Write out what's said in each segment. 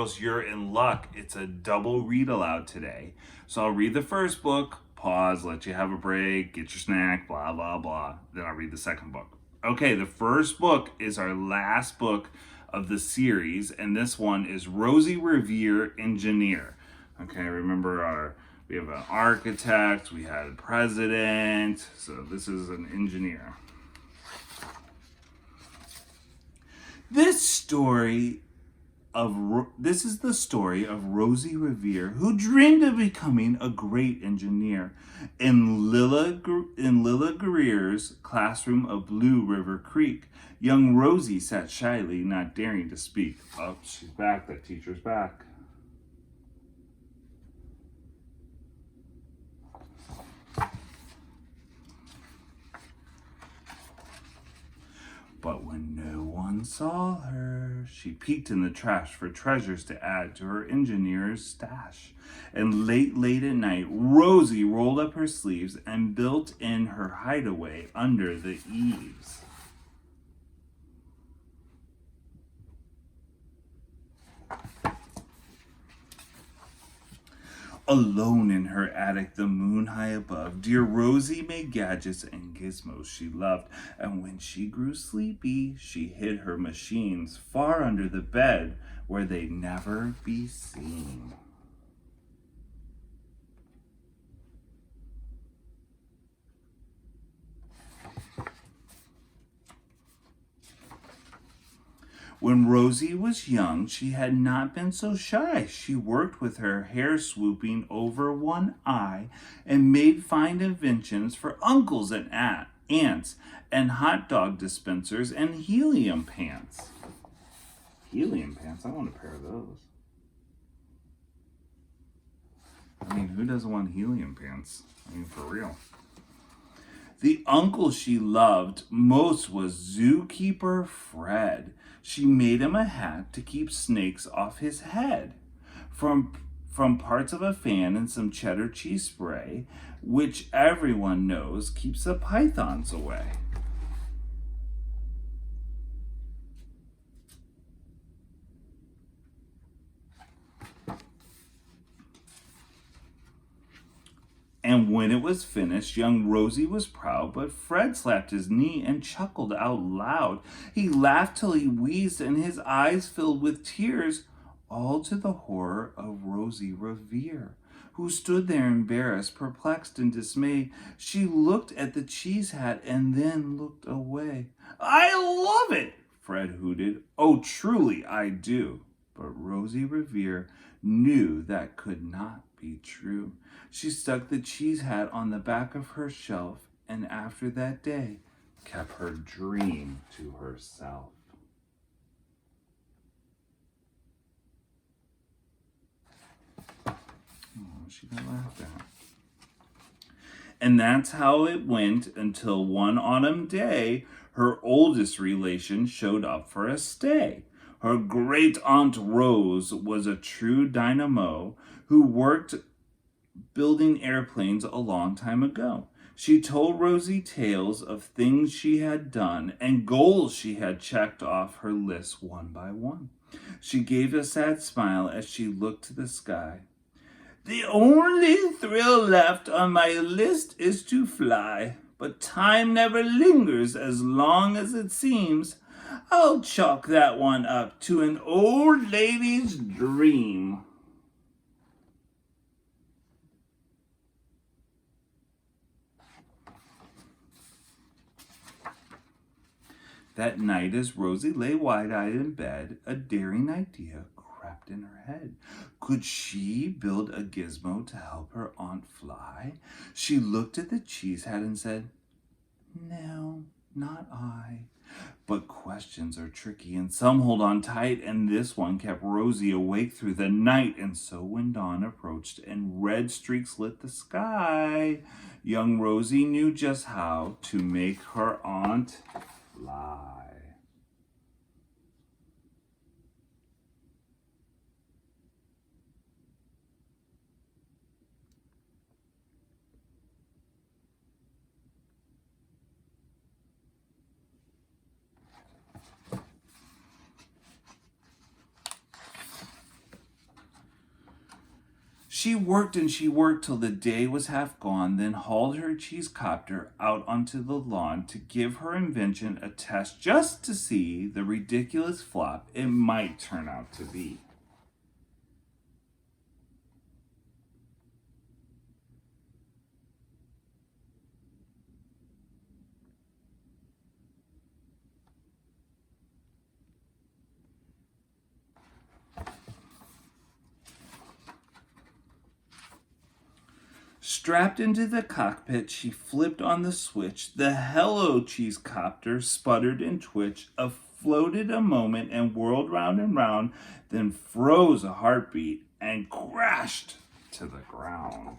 girls, you're in luck. It's a double read aloud today. So I'll read the first book, pause, let you have a break, get your snack, blah, blah, blah. Then I'll read the second book. Okay, the first book is our last book of the series, and this one is Rosie Revere, Engineer. Okay, remember we have an architect, we had a president, so this is an engineer. This is the story of Rosie Revere, who dreamed of becoming a great engineer. In Lilla Greer's classroom of Blue River Creek, young Rosie sat shyly, not daring to speak. Oh, she's back. That teacher's back. But when no one saw her, she peeked in the trash for treasures to add to her engineer's stash. And late at night, Rosie rolled up her sleeves and built in her hideaway under the eaves. Alone in her attic, the moon high above, dear Rosie made gadgets and gizmos she loved. And when she grew sleepy, she hid her machines far under the bed where they'd never be seen. When Rosie was young, she had not been so shy. She worked with her hair swooping over one eye and made fine inventions for uncles and aunts and hot dog dispensers and helium pants. Helium pants? I want a pair of those. I mean, who doesn't want helium pants? I mean, for real. The uncle she loved most was zookeeper Fred. She made him a hat to keep snakes off his head. From parts of a fan and some cheddar cheese spray, which everyone knows keeps the pythons away. And when it was finished, young Rosie was proud, but Fred slapped his knee and chuckled out loud. He laughed till he wheezed and his eyes filled with tears, all to the horror of Rosie Revere, who stood there embarrassed, perplexed, and dismayed. She looked at the cheese hat and then looked away. "I love it," Fred hooted. "Oh, truly I do." But Rosie Revere knew that could not be true. She stuck the cheese hat on the back of her shelf, and after that day, kept her dream to herself. Oh, she got laughed at. And that's how it went until one autumn day, her oldest relation showed up for a stay. Her great aunt Rose was a true dynamo who worked building airplanes a long time ago. She told Rosie tales of things she had done and goals she had checked off her list one by one. She gave a sad smile as she looked to the sky. "The only thrill left on my list is to fly, but time never lingers as long as it seems. I'll chalk that one up to an old lady's dream." That night, as Rosie lay wide-eyed in bed, a daring idea crept in her head. Could she build a gizmo to help her aunt fly? She looked at the cheese hat and said, "No, not I." But questions are tricky, and some hold on tight, and this one kept Rosie awake through the night. And so when dawn approached and red streaks lit the sky, young Rosie knew just how to make her aunt fly. She worked and she worked till the day was half gone, then hauled her cheese copter out onto the lawn to give her invention a test just to see the ridiculous flop it might turn out to be. Strapped into the cockpit, she flipped on the switch. The Hello Cheese Copter sputtered and twitched, floated a moment and whirled round and round, then froze a heartbeat and crashed to the ground.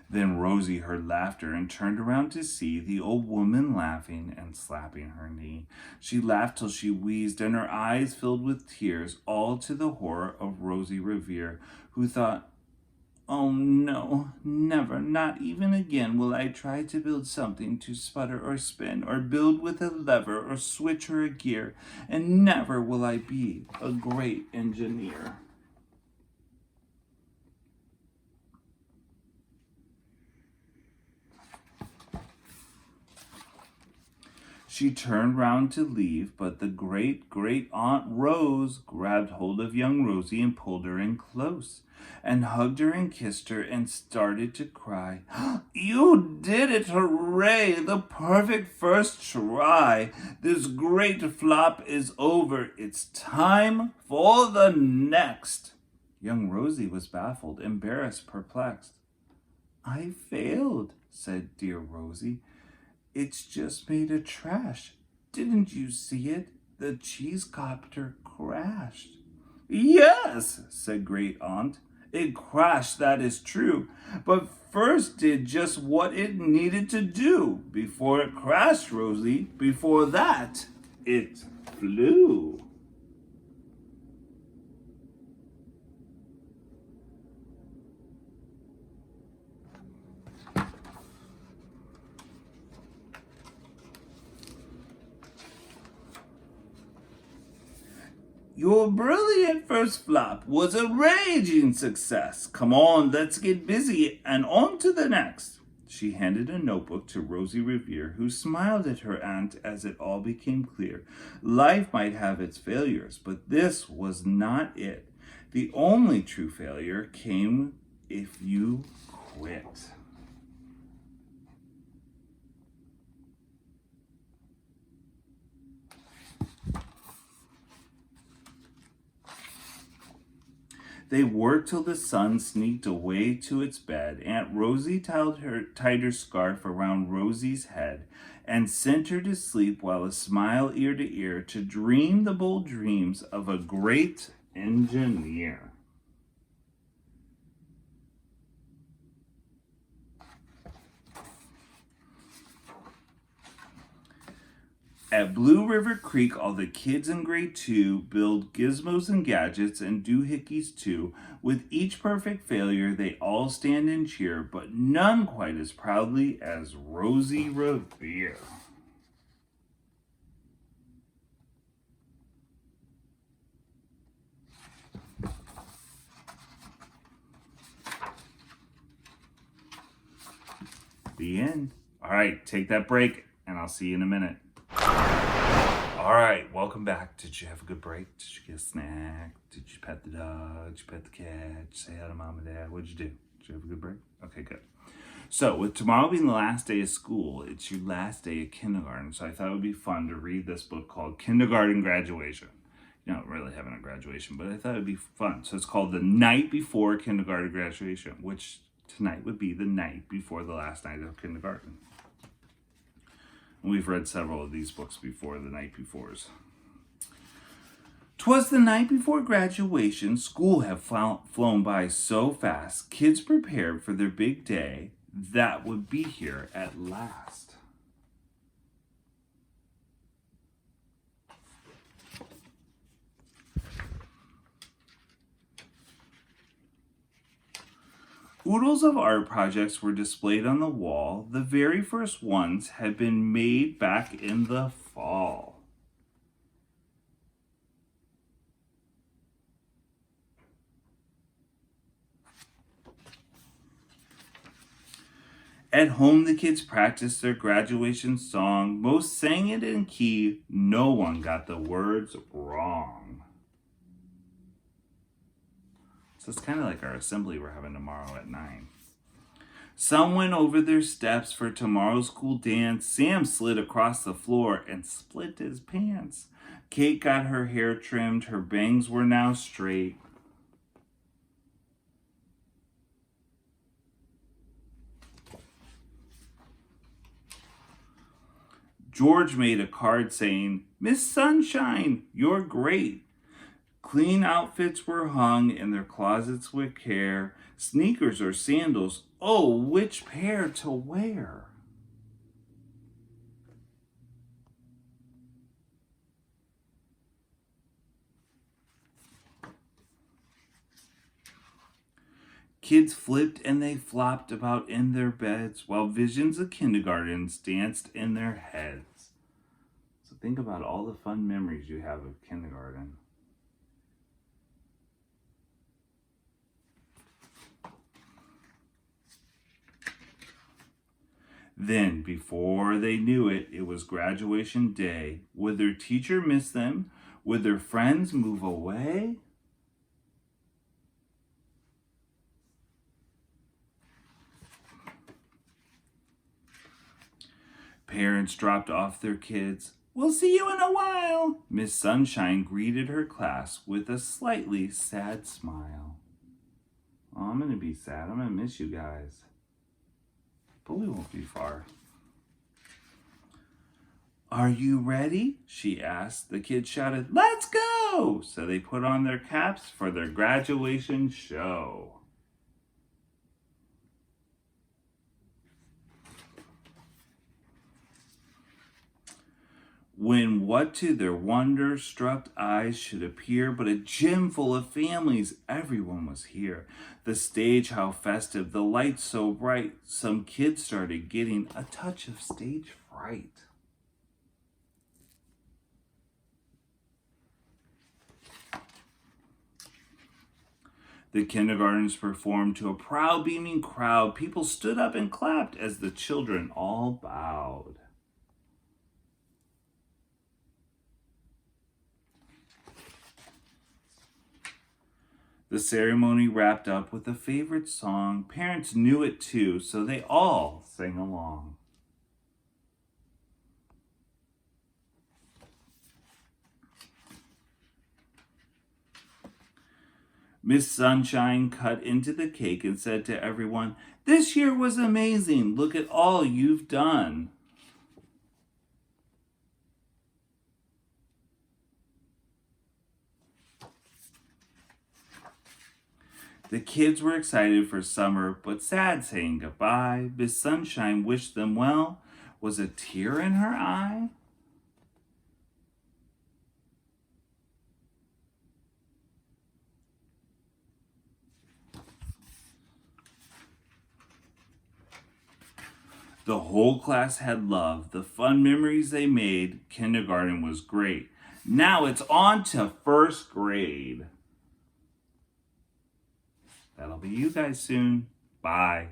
Then Rosie heard laughter and turned around to see the old woman laughing and slapping her knee. She laughed till she wheezed and her eyes filled with tears, all to the horror of Rosie Revere, who thought, "Oh no, never, not even again will I try to build something to sputter or spin, or build with a lever or switch or a gear, and never will I be a great engineer." She turned round to leave, but the great-great-aunt Rose grabbed hold of young Rosie and pulled her in close, and hugged her and kissed her and started to cry. "You did it! Hooray! The perfect first try! This great flop is over. It's time for the next." Young Rosie was baffled, embarrassed, perplexed. "I failed," said dear Rosie. "It's just made of trash. Didn't you see it? The cheese copter crashed." "Yes," said Great Aunt. "It crashed, that is true. But first did just what it needed to do. Before it crashed, Rosie, before that, it flew." "Your brilliant first flop was a raging success. Come on, let's get busy and on to the next." She handed a notebook to Rosie Revere, who smiled at her aunt as it all became clear. Life might have its failures, but this was not it. The only true failure came if you quit. They worked till the sun sneaked away to its bed. Aunt Rosie tied her scarf around Rosie's head and sent her to sleep while a smile ear to ear to dream the bold dreams of a great engineer. At Blue River Creek, all the kids in grade 2 build gizmos and gadgets and doohickeys too. With each perfect failure, they all stand and cheer, but none quite as proudly as Rosie Revere. The end. All right, take that break, and I'll see you in a minute. All right, welcome back. Did you have a good break? Did you get a snack? Did you pet the dog? Did you pet the cat? Did you say hi to mom and dad? What'd you do? Did you have a good break? Okay, good. So, with tomorrow being the last day of school, it's your last day of kindergarten. So I thought it would be fun to read this book called Kindergarten Graduation. You know, really having a graduation, but I thought it would be fun. So it's called The Night Before Kindergarten Graduation, which tonight would be the night before the last night of kindergarten. We've read several of these books before, the night befores. "'Twas the night before graduation. School had flown by so fast. Kids prepared for their big day that would be here at last. Oodles of art projects were displayed on the wall. The very first ones had been made back in the fall. At home, the kids practiced their graduation song. Most sang it in key. No one got the words wrong. So it's kind of like our assembly we're having tomorrow at 9. Some went over their steps for tomorrow's cool dance. Sam slid across the floor and split his pants. Kate got her hair trimmed. Her bangs were now straight. George made a card saying, "Miss Sunshine, you're great." Clean outfits were hung in their closets with care. Sneakers or sandals, oh, which pair to wear? Kids flipped and they flopped about in their beds while visions of kindergartens danced in their heads. So think about all the fun memories you have of kindergarten. Then, before they knew it, it was graduation day. Would their teacher miss them? Would their friends move away? Parents dropped off their kids. "We'll see you in a while." Miss Sunshine greeted her class with a slightly sad smile. Oh, I'm going to be sad. I'm going to miss you guys. But we won't be far. "Are you ready?" she asked. The kids shouted, "Let's go!" So they put on their caps for their graduation show. When what to their wonder-struck eyes should appear but a gym full of families, everyone was here. The stage, how festive, the lights so bright, some kids started getting a touch of stage fright. The kindergartens performed to a proud, beaming crowd. People stood up and clapped as the children all bowed. The ceremony wrapped up with a favorite song. Parents knew it too, so they all sang along. Miss Sunshine cut into the cake and said to everyone, "This year was amazing. Look at all you've done." The kids were excited for summer, but sad saying goodbye. Miss Sunshine wished them well. Was a tear in her eye? The whole class had love. The fun memories they made. Kindergarten was great. Now it's on to first grade. That'll be you guys soon. Bye.